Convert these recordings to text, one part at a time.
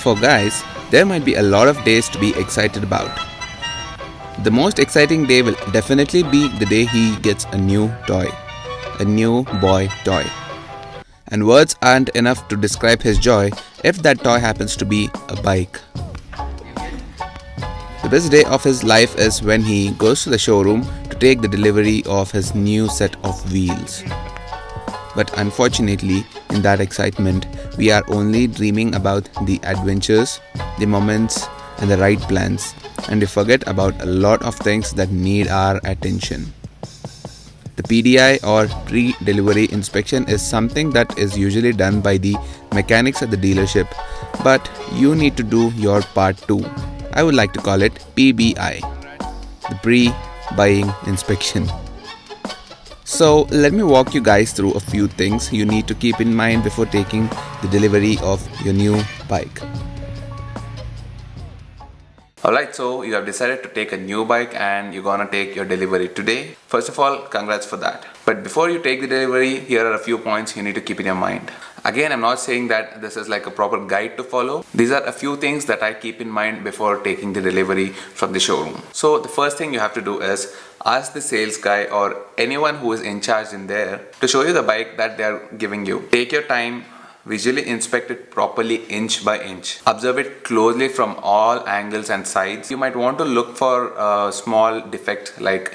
For guys, there might be a lot of days to be excited about. The most exciting day will definitely be the day he gets a new toy. A new boy toy. And words aren't enough to describe his joy if that toy happens to be a bike. The best day of his life is when he goes to the showroom to take the delivery of his new set of wheels. But unfortunately, in that excitement, we are only dreaming about the adventures, the moments, and the right plans, and we forget about a lot of things that need our attention. The PDI or pre-delivery inspection is something that is usually done by the mechanics at the dealership, but you need to do your part too. I would like to call it PBI, the pre-buying inspection. So let me walk you guys through a few things you need to keep in mind before taking the delivery of your new bike. Alright, so you have decided to take a new bike and you're gonna take your delivery today. First of all, congrats for that. But before you take the delivery, here are a few points you need to keep in your mind. Again, I'm not saying that this is like a proper guide to follow. These are a few things that I keep in mind before taking the delivery from the showroom. So the first thing you have to do is ask the sales guy or anyone who is in charge in there to show you the bike that they are giving you. Take your time. Visually inspect it properly inch by inch. Observe it closely from all angles and sides. You might want to look for a small defect like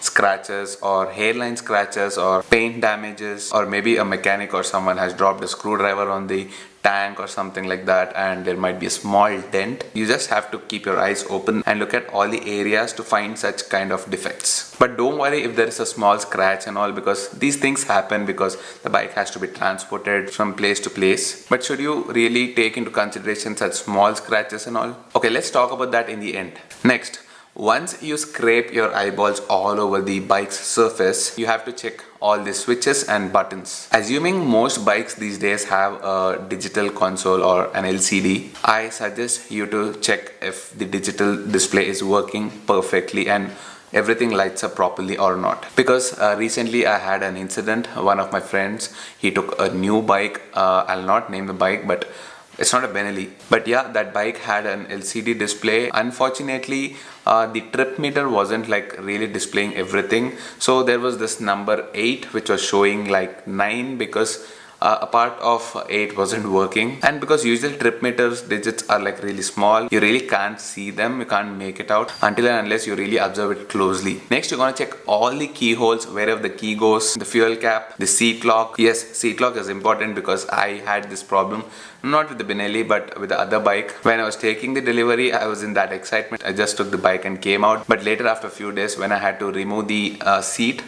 scratches or hairline scratches or paint damages, or maybe a mechanic or someone has dropped a screwdriver on the tank or something like that and there might be a small dent. You just have to keep your eyes open and look at all the areas to find such kind of defects. But don't worry if there is a small scratch and all, because these things happen because the bike has to be transported from place to place. But should you really take into consideration such small scratches and all? Okay, let's talk about that in the end. Next, once you scrape your eyeballs all over the bike's surface, you have to check all the switches and buttons. Assuming most bikes these days have a digital console or an LCD, I suggest you to check if the digital display is working perfectly and everything lights up properly or not. Because recently I had an incident. One of my friends, he took a new bike. I'll not name the bike, but it's not a Benelli. But yeah, that bike had an LCD display. Unfortunately, the trip meter wasn't like really displaying everything. So there was this number 8 which was showing like 9 because a part of 8 wasn't working. And because usual trip meters digits are like really small, you really can't see them, you can't make it out until and unless you really observe it closely. Next, you're gonna check all the keyholes, wherever the key goes, the fuel cap, the seat lock. Yes, seat lock is important because I had this problem, not with the Benelli but with the other bike. When I was taking the delivery, I was in that excitement. I just took the bike and came out. But later, after a few days, when I had to remove the seat,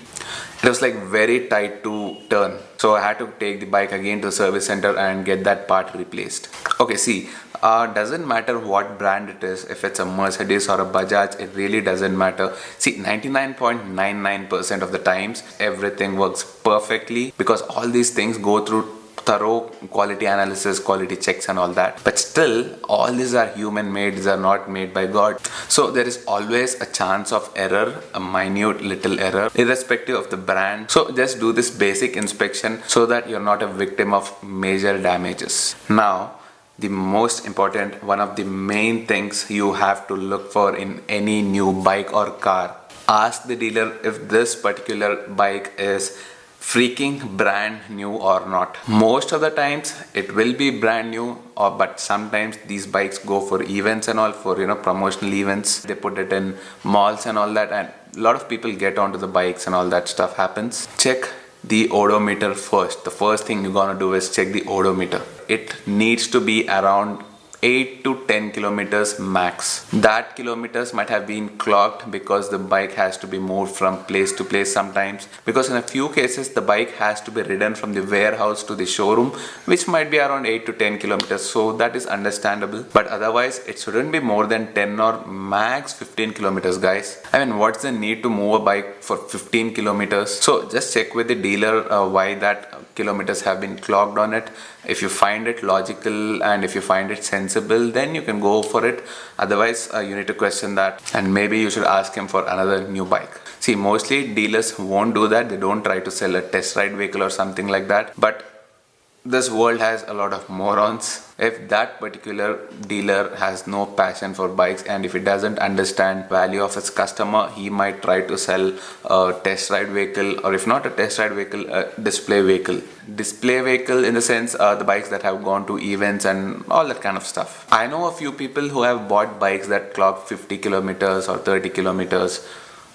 it was like very tight to turn. So I had to take the bike again to the service center and get that part replaced. Okay, see, doesn't matter what brand it is, if it's a Mercedes or a Bajaj, it really doesn't matter. See, 99.99% of the times, everything works perfectly because all these things go through thorough quality analysis, quality checks and all that. But still, all these are human made, these are not made by God. So there is always a chance of error, a minute little error, irrespective of the brand. So just do this basic inspection so that you're not a victim of major damages. Now, the most important, one of the main things you have to look for in any new bike or car. Ask the dealer if this particular bike is freaking brand new or not. Most of the times it will be brand new, but sometimes these bikes go for events and all, for promotional events. They put it in malls and all that, and a lot of people get onto the bikes and all that stuff happens. Check the odometer first. The first thing you're gonna do is check the odometer. It needs to be around 8 to 10 kilometers max. That kilometers might have been clocked because the bike has to be moved from place to place sometimes, because in a few cases the bike has to be ridden from the warehouse to the showroom, which might be around 8 to 10 kilometers. So that is understandable, but otherwise it shouldn't be more than 10 or max 15 kilometers, guys. I mean, what's the need to move a bike for 15 kilometers? So just check with the dealer why that kilometers have been clocked on it. If you find it logical and if you find it sensible, then you can go for it. Otherwise, you need to question that, and maybe you should ask him for another new bike. See, mostly dealers won't do that. They don't try to sell a test ride vehicle or something like that. But this world has a lot of morons. If that particular dealer has no passion for bikes and if he doesn't understand value of his customer, he might try to sell a test ride vehicle, or if not a test ride vehicle, a display vehicle. Display vehicle in the sense the bikes that have gone to events and all that kind of stuff. I know a few people who have bought bikes that clock 50 kilometers or 30 kilometers.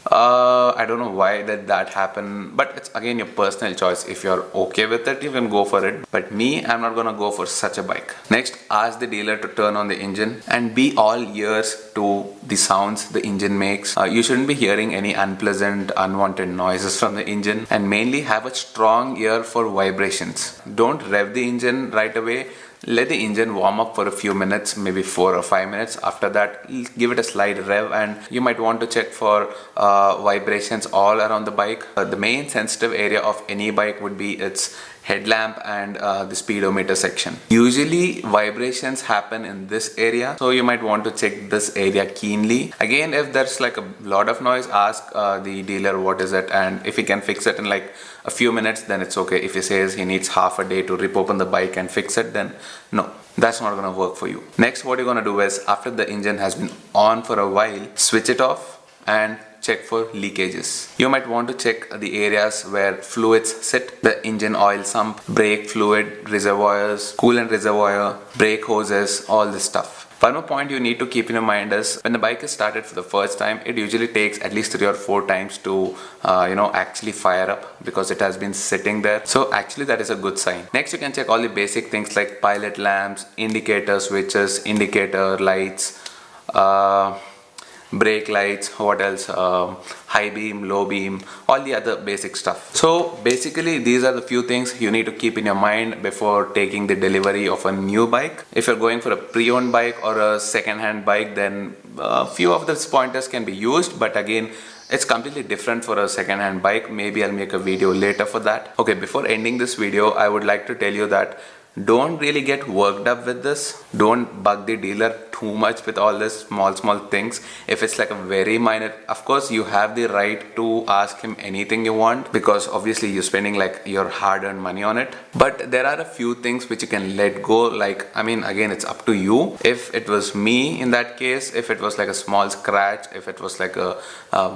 I don't know why did that happen, but it's again your personal choice. If you're okay with it, you can go for it. But me, I'm not gonna go for such a bike. Next, ask the dealer to turn on the engine and be all ears to the sounds the engine makes. You shouldn't be hearing any unpleasant, unwanted noises from the engine, and mainly have a strong ear for vibrations. Don't rev the engine right away. Let the engine warm up for a few minutes, maybe 4 or 5 minutes. After that, give it a slight rev, and you might want to check for vibrations all around the bike. The main sensitive area of any bike would be its headlamp and the speedometer section. Usually vibrations happen in this area, so you might want to check this area keenly. Again, if there's like a lot of noise, ask the dealer what is it, and if he can fix it in like a few minutes, then it's okay. If he says he needs half a day to rip open the bike and fix it, then no, that's not gonna work for you. Next, what you're gonna do is, after the engine has been on for a while, switch it off and check for leakages. You might want to check the areas where fluids sit: the engine oil sump, brake fluid reservoirs, coolant reservoir, brake hoses, all this stuff. One more point you need to keep in your mind is, when the bike is started for the first time, it usually takes at least 3 or 4 times to actually fire up, because it has been sitting there. So actually that is a good sign. Next, you can check all the basic things like pilot lamps, indicator switches, indicator lights, brake lights, what else, high beam, low beam, all the other basic stuff. So basically these are the few things you need to keep in your mind before taking the delivery of a new bike. If you're going for a pre-owned bike or a second-hand bike, then a few of these pointers can be used, but again, it's completely different for a second-hand bike. Maybe I'll make a video later for that. Okay, before ending this video, I would like to tell you that don't really get worked up with this. Don't bug the dealer too much with all this small things. If it's like a very minor, of course you have the right to ask him anything you want, because obviously you're spending like your hard-earned money on it. But there are a few things which you can let go. Like, I mean, again, it's up to you. If it was me in that case, if it was like a small scratch, if it was like a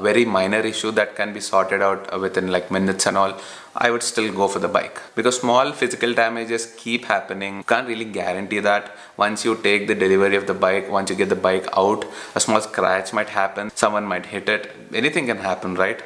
very minor issue that can be sorted out within like minutes and all, I would still go for the bike, because small physical damages keep happening. Can't really guarantee that. Once you take the delivery of the bike, once you get the bike out, a small scratch might happen, someone might hit it, anything can happen, right?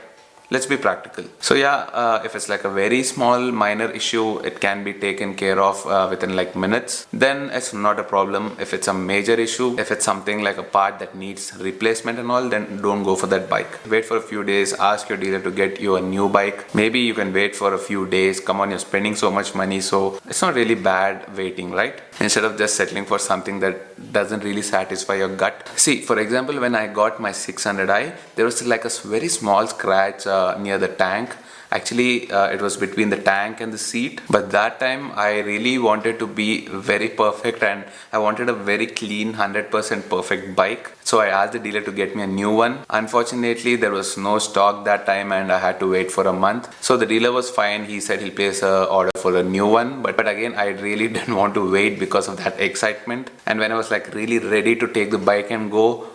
Let's be practical. So yeah, if it's like a very small minor issue, it can be taken care of within like minutes, then it's not a problem. If it's a major issue, if it's something like a part that needs replacement and all, then don't go for that bike. Wait for a few days, ask your dealer to get you a new bike. Maybe you can wait for a few days. Come on, you're spending so much money, so it's not really bad waiting, right? Instead of just settling for something that doesn't really satisfy your gut. See, for example, when I got my 600i, there was like a very small scratch near the tank. Actually, it was between the tank and the seat, but that time I really wanted to be very perfect and I wanted a very clean 100% perfect bike. So I asked the dealer to get me a new one. Unfortunately, there was no stock that time and I had to wait for a month. So the dealer was fine. He said he'll place an order for a new one, but again, I really didn't want to wait because of that excitement. And when I was like really ready to take the bike and go,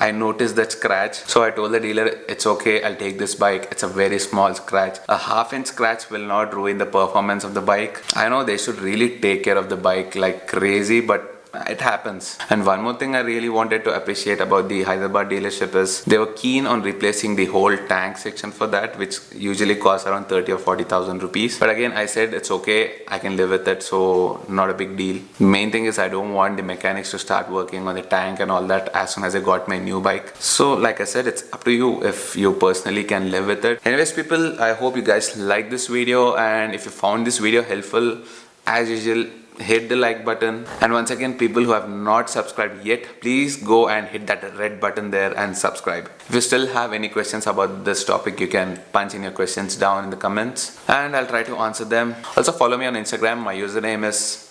I noticed that scratch. So I told the dealer, it's okay, I'll take this bike. It's a very small scratch. A half-inch scratch will not ruin the performance of the bike. I know they should really take care of the bike like crazy, but it happens. And one more thing I really wanted to appreciate about the Hyderabad dealership is they were keen on replacing the whole tank section for that, which usually costs around 30 or 40,000 rupees. But again, I said it's okay, I can live with it, so not a big deal. Main thing is I don't want the mechanics to start working on the tank and all that as soon as I got my new bike. So like I said, it's up to you if you personally can live with it. Anyways people, I hope you guys liked this video, and if you found this video helpful, as usual, hit the like button. And once again, people who have not subscribed yet, please go and hit that red button there and subscribe. If you still have any questions about this topic, you can punch in your questions down in the comments and I'll try to answer them. Also follow me on Instagram. My username is,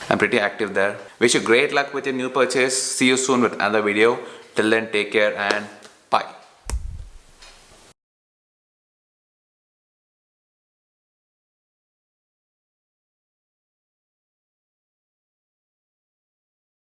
I'm pretty active there. Wish you great luck with your new purchase. See you soon with another video. Till then, take care and